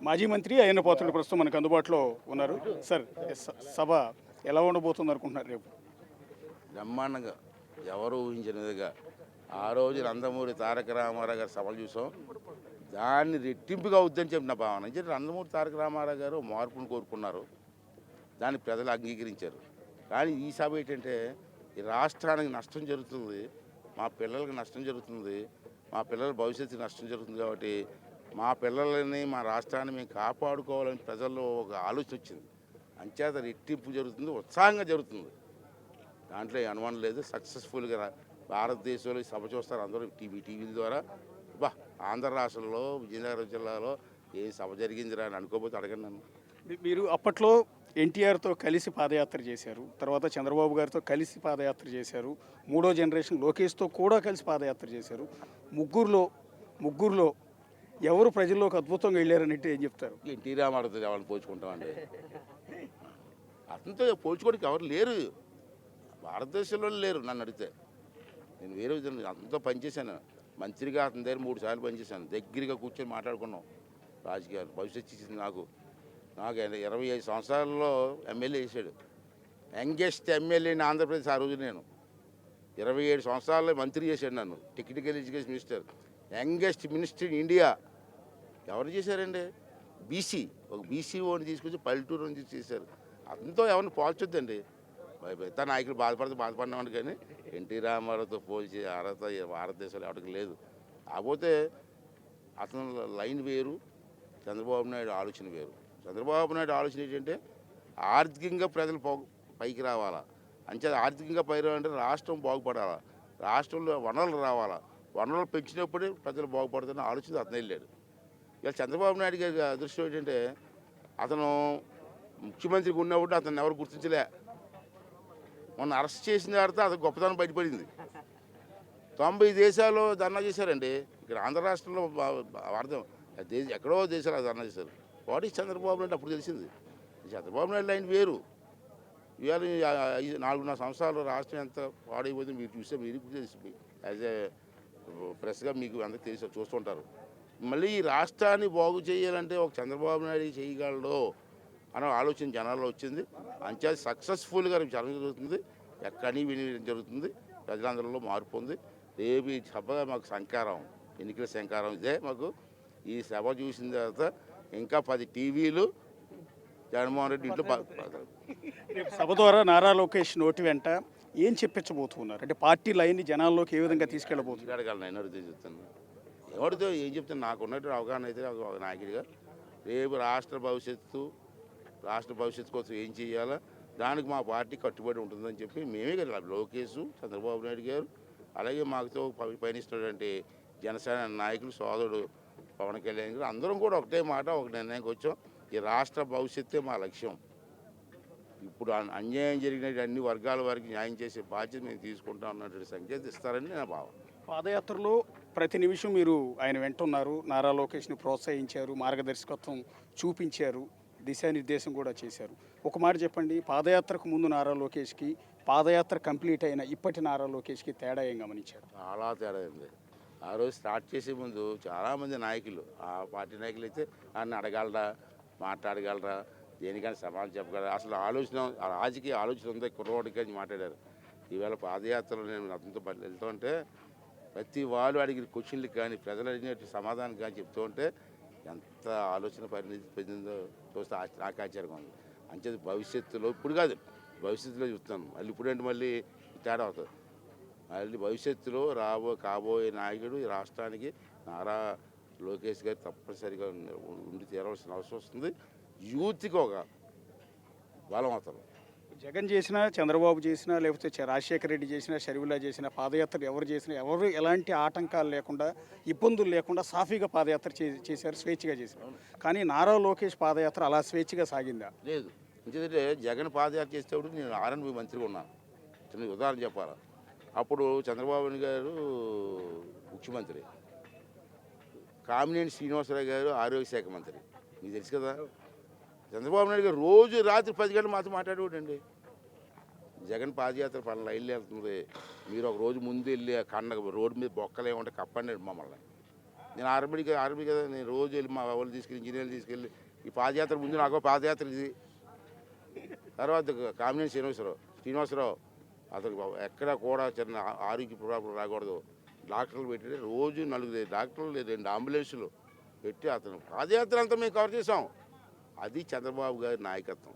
మాజీ మంత్రి అయ్యన్న పాత్రుడు ప్రస్తుతం మనకు అందుబాటులో ఉన్నారు. సార్, సభ ఎలా ఉండబోతుంది అనుకుంటున్నారు రేపు? బ్రహ్మాండంగా ఎవరు ఊహించినదిగా ఆ రోజు నందమూరి తారక రామారావు గారు సభలు చూసాం. దాన్ని రెట్టింపుగా అవుద్దని చెప్పిన భావన. ఎందుకంటే నందమూరి తారక రామారావు గారు మార్పును కోరుకున్నారు, దాన్ని ప్రజలు అంగీకరించారు. కానీ ఈ సభ ఏంటంటే ఈ రాష్ట్రానికి నష్టం జరుగుతుంది, మా పిల్లలకి నష్టం జరుగుతుంది, మా పిల్లల భవిష్యత్తుకి నష్టం జరుగుతుంది. కాబట్టి మా పిల్లలని మా రాష్ట్రాన్ని మేము కాపాడుకోవాలని ప్రజల్లో ఒక ఆలోచన వచ్చింది. అంచేత రెట్టింపు జరుగుతుంది, ఉత్సాహంగా జరుగుతుంది. దాంట్లో అనుమానం లేదు. సక్సెస్ఫుల్గా భారతదేశంలో ఈ సభ చూస్తారు అందరూ టీవీల ద్వారా. బా, ఆంధ్ర రాష్ట్రంలో విజయనగరం జిల్లాలో ఏ సభ జరిగిందిరా అని అనుకోకపోతే అడగండి నన్ను. మీరు అప్పట్లో ఎన్టీఆర్తో కలిసి పాదయాత్ర చేశారు, తర్వాత చంద్రబాబు గారితో కలిసి పాదయాత్ర చేశారు, మూడో జనరేషన్ లోకేష్తో కూడా కలిసి పాదయాత్ర చేశారు. ముగ్గురులో ఎవరు ప్రజల్లోకి అద్భుతంగా వెళ్ళారనంటే ఏం చెప్తారు? ఎన్టీ రామారావుతో ఎవరిని పోల్చుకుంటామండి? అతనితో పోల్చుకోవడానికి ఎవరు లేరు, భారతదేశంలో లేరు. నన్ను అడిగితే నేను వేరే విధంగా అంతా పనిచేశాను. మంత్రిగా అతని దగ్గర 3 సార్లు పనిచేశాను. దగ్గరగా కూర్చొని మాట్లాడుకున్నాం రాజకీయాలు. భవిష్యత్తు ఇచ్చింది నాకు 25 సంవత్సరాల్లో ఎమ్మెల్యే చేశాడు. యంగెస్ట్ ఎమ్మెల్యేని ఆంధ్రప్రదేశ్ ఆ రోజు నేను. 27 సంవత్సరాల్లో మంత్రి చేశాడు నన్ను, technical education minister. Youngest minister in India ఎవరు చేశారండి? ఒక బీసీ ఓని తీసుకొచ్చి పల్లెటూరు నుంచి చేశారు. అతనితో ఎవరిని పోల్చొద్దండి. మిగతా నాయకులు బాధపడినామని, కానీ ఎన్టీ రామారావుతో పోల్చే అర్హత భారతదేశంలో ఎవరికి లేదు. కాకపోతే అతను లైన్ వేరు, చంద్రబాబు నాయుడు ఆలోచన వేరు. చంద్రబాబు నాయుడు ఆలోచన ఏంటంటే ఆర్థికంగా ప్రజలు పైకి రావాలా, అంతే. ఆర్థికంగా పైకి రావాలంటే రాష్ట్రం బాగుపడాలా, రాష్ట్రంలో వనరులు రావాలా, వనరులు పెంచినప్పుడే ప్రజలు బాగుపడుతున్న ఆలోచన అతను వెళ్ళాడు. ఇక చంద్రబాబు నాయుడు గారి అదృష్టం ఏంటంటే అతను ముఖ్యమంత్రిగా ఉన్నప్పుడు అతను ఎవరు గుర్తించలే. మొన్న అరెస్ట్ చేసిన తర్వాత అతను గొప్పతనం బయటపడింది. 90 దేశాల్లో ధర్నా చేశారండి. ఇక్కడ ఆంధ్ర రాష్ట్రంలో అర్థం ఎక్కడో దేశాలు ధర్నా చేశారు. వాటి చంద్రబాబు నాయుడు అప్పుడు తెలిసింది. చంద్రబాబు నాయుడు లైన్ వేరు. ఇవాళ 4.5 సంవత్సరాలు రాష్ట్రం ఎంత పాడైపోతే మీరు చూస్తే మీరు తెలిసి యాజ్ ఏ ప్రెస్గా మీకు అందరికి తెలిసి చూస్తుంటారు. మళ్ళీ ఈ రాష్ట్రాన్ని బాగు చేయాలంటే ఒక చంద్రబాబు నాయుడు చేయగలడు అనే ఆలోచన జనాల్లో వచ్చింది. అంచేది సక్సెస్ఫుల్గా జరుగుతుంది, ఎక్కడి విని జరుగుతుంది, ప్రజలందరిలో మార్పు ఉంది. రేపు ఈ సభ మాకు శంకారం, ఎన్నికల శంకారం ఇదే మాకు. ఈ సభ చూసిన తర్వాత ఇంకా 10 టీవీలు జగన్మోహన్ రెడ్డి ఇంట్లో సభ ద్వారా నారా లోకేష్ నోటి వెంట ఏం చెప్పించబోతున్నారు? అంటే పార్టీ లైన్ని జనాల్లోకి ఏ విధంగా తీసుకెళ్ళబోతున్నారు? అడగాలి, నేను అడిగితే చెప్తాను. ఎవరితో ఏం చెప్తాను, నాకు ఉన్నట్టు అవగాహన అయితే ఒక నాయకుడిగా రేపు రాష్ట్ర భవిష్యత్తు కోసం ఏం చేయాలా, దానికి మా పార్టీ కట్టుబడి ఉంటుందని చెప్పి మేమే కదా, లోకేష్, చంద్రబాబు నాయుడు గారు, అలాగే మాకుతో పయనిస్తున్నటువంటి జనసేన నాయకులు సోదరుడు పవన్ కళ్యాణ్ గారు, అందరం కూడా ఒకటే మాట, ఒక నిర్ణయానికి వచ్చాం. ఈ రాష్ట్ర భవిష్యత్తే మా లక్ష్యం. ఇప్పుడు అన్యాయం జరిగిన అన్ని వర్గాల వారికి న్యాయం చేసే బాధ్యత మేము తీసుకుంటాం అన్నటువంటి సంకేతం ఇస్తారని నా భావన. పాదయాత్రలో ప్రతి నిమిషం మీరు ఆయన వెంటున్నారు, నారా లోకేష్ని ప్రోత్సహించారు, మార్గదర్శకత్వం చూపించారు, దిశానిర్దేశం కూడా చేశారు. ఒక మాట చెప్పండి, పాదయాత్రకు ముందు నారా లోకేష్కి, పాదయాత్ర కంప్లీట్ అయిన ఇప్పటి నారా లోకేష్కి తేడా ఏం గమనించారు? చాలా తేడా ఉంది. ఆ రోజు స్టార్ట్ చేసే ముందు చాలామంది నాయకులు, ఆ పార్టీ నాయకులు అయితే ఆయన అడగలరా, మాట్లాడగలరా, దేనికైనా సమాధానం చెప్పగలరా, అసలు రాజకీయ ఆలోచన ఉందో కుర్రవాడికి అని మాట్లాడారు. ఈవేళ పాదయాత్రలో నేను అతనితో వెళ్తుంటే ప్రతి వాళ్ళు అడిగిన క్వశ్చన్లు కానీ, ప్రజలు అడిగిన సమాధానం కానీ చెప్తూ ఉంటే ఎంత ఆలోచన పరిణితి పొందిందో చూస్తే నాకు ఆశ్చర్యంగా ఉంది. అంచేది భవిష్యత్తులో, ఇప్పుడు కాదు భవిష్యత్తులో చూస్తాను, మళ్ళీ ఇప్పుడంటే మళ్ళీ తేడా అవుతుంది. మళ్ళీ భవిష్యత్తులో కాబోయే నాయకుడు ఈ రాష్ట్రానికి నారా లోకేష్ గారు తప్పనిసరిగా ఉండి తీరవలసిన అవసరం వస్తుంది. యూత్కి ఒక బలం అవుతారు. జగన్ చేసినా, చంద్రబాబు చేసినా, లేకపోతే రాజశేఖర రెడ్డి చేసినా, షర్మిల చేసినా, పాదయాత్ర ఎవరు చేసినా ఎవరు ఎలాంటి ఆటంకాలు లేకుండా, ఇబ్బందులు లేకుండా సాఫీగా పాదయాత్ర చేశారు, స్వేచ్ఛగా చేశారు. కానీ నారా లోకేష్ పాదయాత్ర అలా స్వేచ్ఛగా సాగిందా? లేదు. ఎందుకంటే జగన్ పాదయాత్ర చేసేటప్పుడు నేను ఆర్ఎన్బి మంత్రిగా ఉన్నాను. చిన్న ఉదాహరణ చెప్పాలా, అప్పుడు చంద్రబాబు గారు ముఖ్యమంత్రి, కామినేని శ్రీనివాసరావు గారు ఆరోగ్య శాఖ మంత్రి, మీకు తెలుసు కదా. చంద్రబాబు నాయుడు గారు రోజు రాత్రి 10 గంటలు మాతో మాట్లాడేవాడండి. జగన్ పాదయాత్ర పనులు లైన్లో వెళ్తుంది, మీరు ఒక రోజు ముందు వెళ్ళి రోడ్డు మీద బొక్కలు ఏమంటే కప్పండి మమ్మల్ని. నేను ఆర్మీ కదా, నేను రోజు వెళ్ళి మా వాళ్ళు తీసుకెళ్ళి ఇంజనీర్లు తీసుకెళ్ళి ఈ పాదయాత్ర ముందు నాకు పాదయాత్ర ఇది. తర్వాత కామినేని శ్రీనివాసరావు అతను ఎక్కడ కూడా చిన్న ఆరోగ్య ప్రాబ్లం రాకూడదు, డాక్టర్లు పెట్టి రోజు 4 డాక్టర్లు లేదు 2 అంబులెన్సులు పెట్టి అతను పాదయాత్ర అంతా మేము కవర్ చేసాం. అది చంద్రబాబు గారి నాయకత్వం.